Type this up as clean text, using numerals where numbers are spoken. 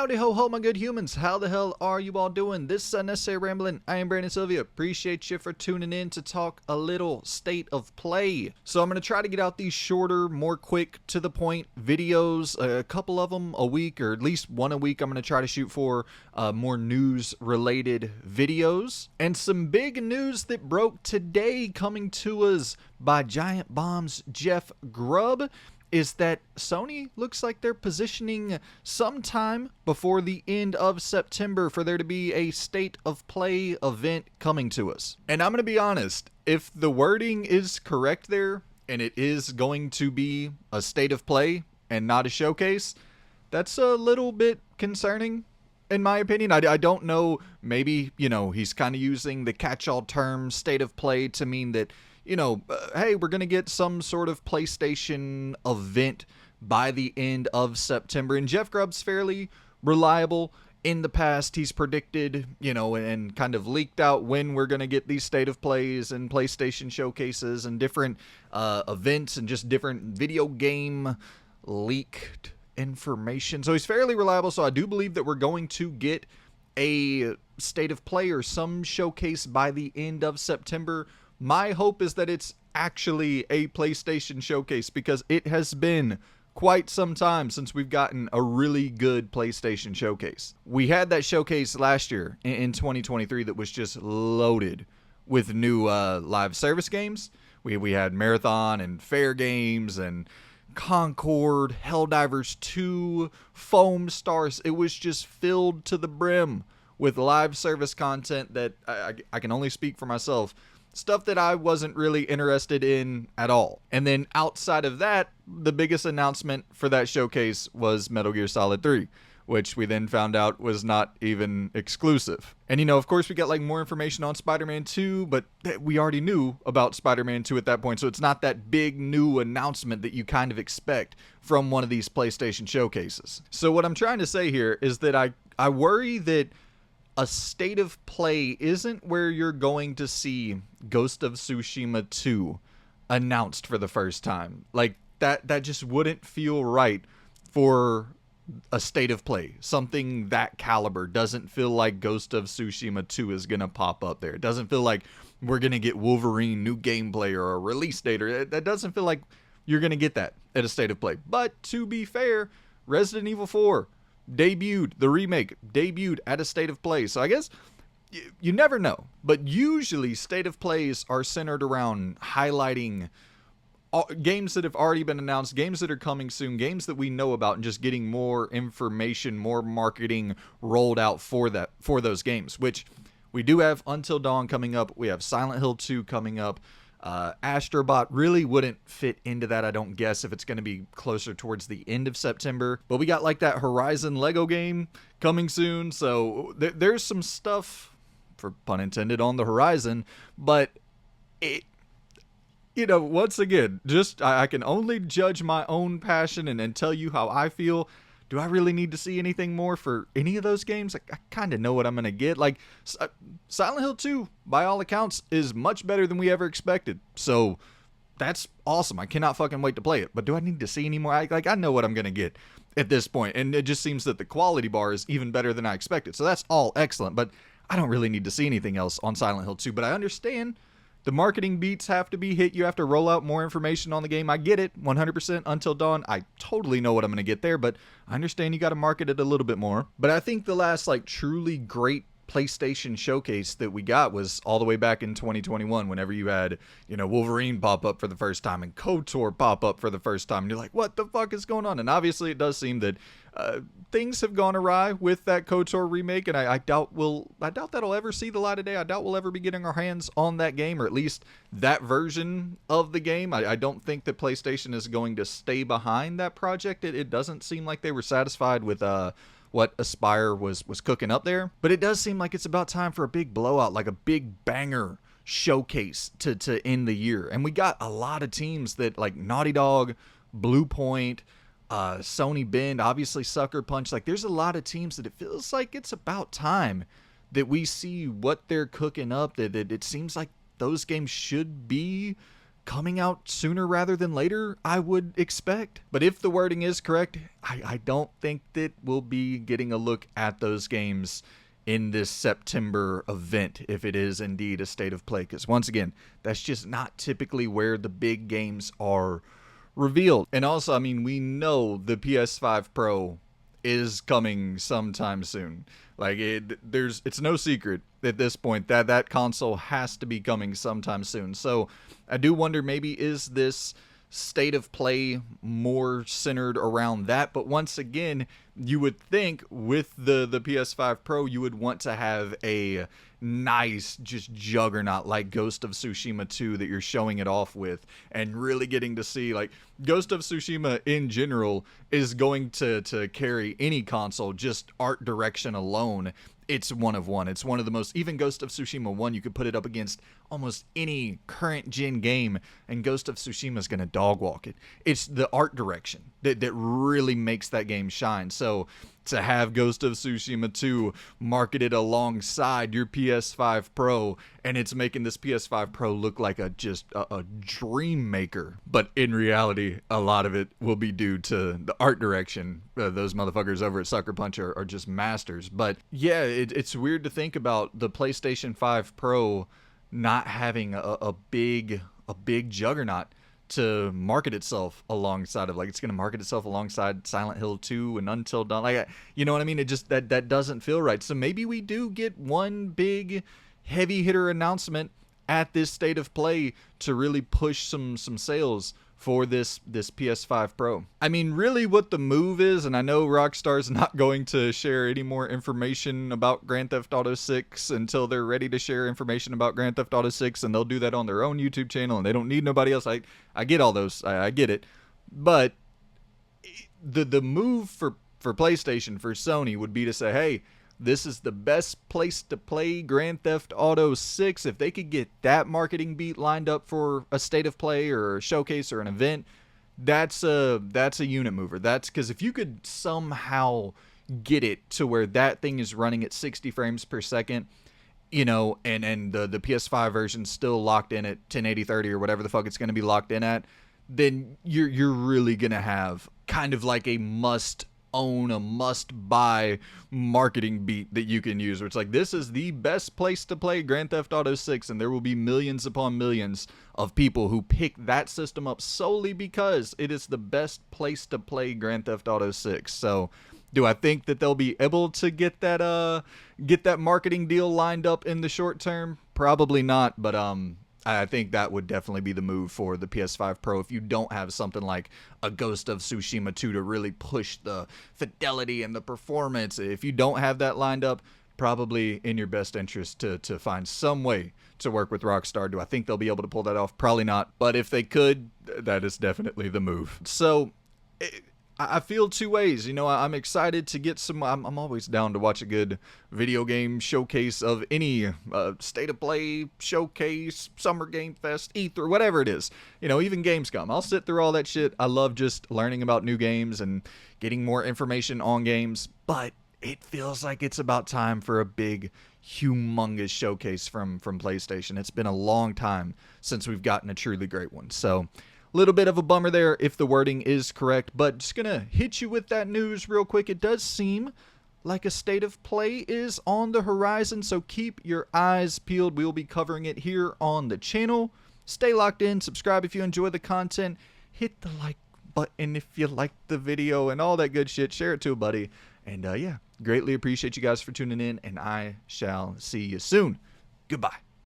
Howdy ho ho, my good humans. How the hell are you all doing? This is Unnecessary Rambling. I am Brandon Sylvia. Appreciate you for tuning in to talk a little state of play. So I'm going to try to get out these shorter, more quick, to the point videos, a couple of them a week, or at least one a week. I'm going to try to shoot for more news-related videos. And some big news that broke today coming to us by Giant Bomb's Jeff Grubb is that Sony looks like they're positioning sometime before the end of September for there to be a State of Play event coming to us. And I'm going to be honest, if the wording is correct there, and it is going to be a State of Play and not a showcase, that's a little bit concerning, in my opinion. I don't know, maybe, he's kind of using the catch-all term State of Play to mean that, hey, we're going to get some sort of PlayStation event by the end of September. And Jeff Grubb's fairly reliable. In the past, he's predicted, and kind of leaked out when we're going to get these State of Plays and PlayStation showcases and different events and just different video game leaked information. So he's fairly reliable. So I do believe that we're going to get a State of Play or some showcase by the end of September. My hope is that it's actually a PlayStation showcase, because it has been quite some time since we've gotten a really good PlayStation showcase. We had that showcase last year in 2023 that was just loaded with new live service games. We had Marathon and Fair Games and Concord, Helldivers 2, Foam Stars. It was just filled to the brim with live service content that I can only speak for myself. Stuff that I wasn't really interested in at all. And then outside of that, the biggest announcement for that showcase was Metal Gear Solid 3, which we then found out was not even exclusive. And of course we got more information on Spider-Man 2, but we already knew about Spider-Man 2 at that point, so it's not that big new announcement that you kind of expect from one of these PlayStation showcases. So what I'm trying to say here is that I worry that a State of Play isn't where you're going to see Ghost of Tsushima 2 announced for the first time. That just wouldn't feel right for a State of Play. Something that caliber doesn't feel like Ghost of Tsushima 2 is going to pop up there. It doesn't feel like we're going to get Wolverine new gameplay or a release date. That doesn't feel like you're going to get that at a State of Play. But to be fair, Resident Evil 4 debuted, the remake debuted at a State of Play. So I guess you never know. But usually State of Plays are centered around highlighting games that have already been announced, games that are coming soon, games that we know about, and just getting more information, more marketing rolled out for those games, which we do have Until Dawn coming up. We have Silent Hill 2 coming up. Astrobot really wouldn't fit into that, I don't guess, if it's going to be closer towards the end of September. But we got that Horizon Lego game coming soon, so there's some stuff, for pun intended, on the horizon. But it, once again, just I can only judge my own passion and tell you how I feel. Do I really need to see anything more for any of those games? I kind of know what I'm going to get. Silent Hill 2, by all accounts, is much better than we ever expected. So that's awesome. I cannot fucking wait to play it. But do I need to see any more? I know what I'm going to get at this point. And it just seems that the quality bar is even better than I expected. So that's all excellent. But I don't really need to see anything else on Silent Hill 2. But I understand the marketing beats have to be hit. You have to roll out more information on the game. I get it. 100% Until Dawn. I totally know what I'm going to get there, but I understand you got to market it a little bit more. But I think the last truly great PlayStation showcase that we got was all the way back in 2021, whenever you had, Wolverine pop up for the first time and KOTOR pop up for the first time. And you're like, what the fuck is going on? And obviously it does seem that things have gone awry with that KOTOR remake, and I doubt that'll ever see the light of day. I doubt we'll ever be getting our hands on that game, or at least that version of the game. I don't think that PlayStation is going to stay behind that project. It doesn't seem like they were satisfied with what Aspyr was cooking up there. But it does seem like it's about time for a big blowout, like a big banger showcase to end the year. And we got a lot of teams that, Naughty Dog, Blue Point, Sony Bend, obviously Sucker Punch. There's a lot of teams that it feels like it's about time that we see what they're cooking up, that it seems like those games should be coming out sooner rather than later, I would expect. But if the wording is correct, I don't think that we'll be getting a look at those games in this September event, if it is indeed a state of play. Because once again, that's just not typically where the big games are revealed. And also, I mean, we know the PS5 Pro is coming sometime soon. Like, it's no secret at this point that that console has to be coming sometime soon. So I do wonder, maybe is this state of play more centered around that? But once again, you would think with the PS5 Pro, you would want to have a nice just juggernaut like Ghost of Tsushima 2 that you're showing it off with, and really getting to see, like, Ghost of Tsushima in general is going to carry any console, just art direction alone. It's one of one. It's one of the most, even Ghost of Tsushima 1, you could put it up against almost any current gen game, and Ghost of Tsushima is going to dog walk it. It's the art direction that really makes that game shine. So to have Ghost of Tsushima 2 marketed alongside your PS5 Pro, and it's making this PS5 Pro look like a dream maker. But in reality, a lot of it will be due to the art direction. Those motherfuckers over at Sucker Punch are just masters. But yeah, it's weird to think about the PlayStation 5 Pro not having a big juggernaut to market itself alongside of. Like, it's going to market itself alongside Silent Hill 2 and Until Dawn. Like, you know what I mean? It just, that doesn't feel right. So maybe we do get one big heavy hitter announcement at this state of play to really push some sales for this PS5 Pro. I mean, really what the move is, and I know Rockstar's not going to share any more information about Grand Theft Auto 6 until they're ready to share information about Grand Theft Auto 6, and they'll do that on their own YouTube channel, and they don't need nobody else. I get all those. I get it. But the move for PlayStation, for Sony, would be to say, hey, this is the best place to play Grand Theft Auto 6. If they could get that marketing beat lined up for a state of play or a showcase or an event, that's a unit mover. That's because if you could somehow get it to where that thing is running at 60 frames per second, you know, and the PS5 version's still locked in at 1080-30 or whatever the fuck it's going to be locked in at, then you're really going to have kind of like a must buy marketing beat that you can use, where it's like, this is the best place to play Grand Theft Auto 6, and there will be millions upon millions of people who pick that system up solely because it is the best place to play Grand Theft Auto 6. So do I think that they'll be able to get that marketing deal lined up in the short term? Probably not, but I think that would definitely be the move for the PS5 Pro if you don't have something like a Ghost of Tsushima 2 to really push the fidelity and the performance. If you don't have that lined up, probably in your best interest to find some way to work with Rockstar. Do I think they'll be able to pull that off? Probably not. But if they could, that is definitely the move. So I feel two ways. You know, I'm excited to get some. I'm always down to watch a good video game showcase of any state of play showcase, Summer Game Fest, E3, whatever it is. You know, even Gamescom. I'll sit through all that shit. I love just learning about new games and getting more information on games. But it feels like it's about time for a big, humongous showcase from PlayStation. It's been a long time since we've gotten a truly great one. So, little bit of a bummer there if the wording is correct, but just gonna hit you with that news real quick. It does seem like a state of play is on the horizon, so keep your eyes peeled. We'll be covering it here on the channel. Stay locked in, subscribe if you enjoy the content, hit the like button if you like the video, and all that good shit. Share it to a buddy, and yeah, greatly appreciate you guys for tuning in, and I shall see you soon. Goodbye.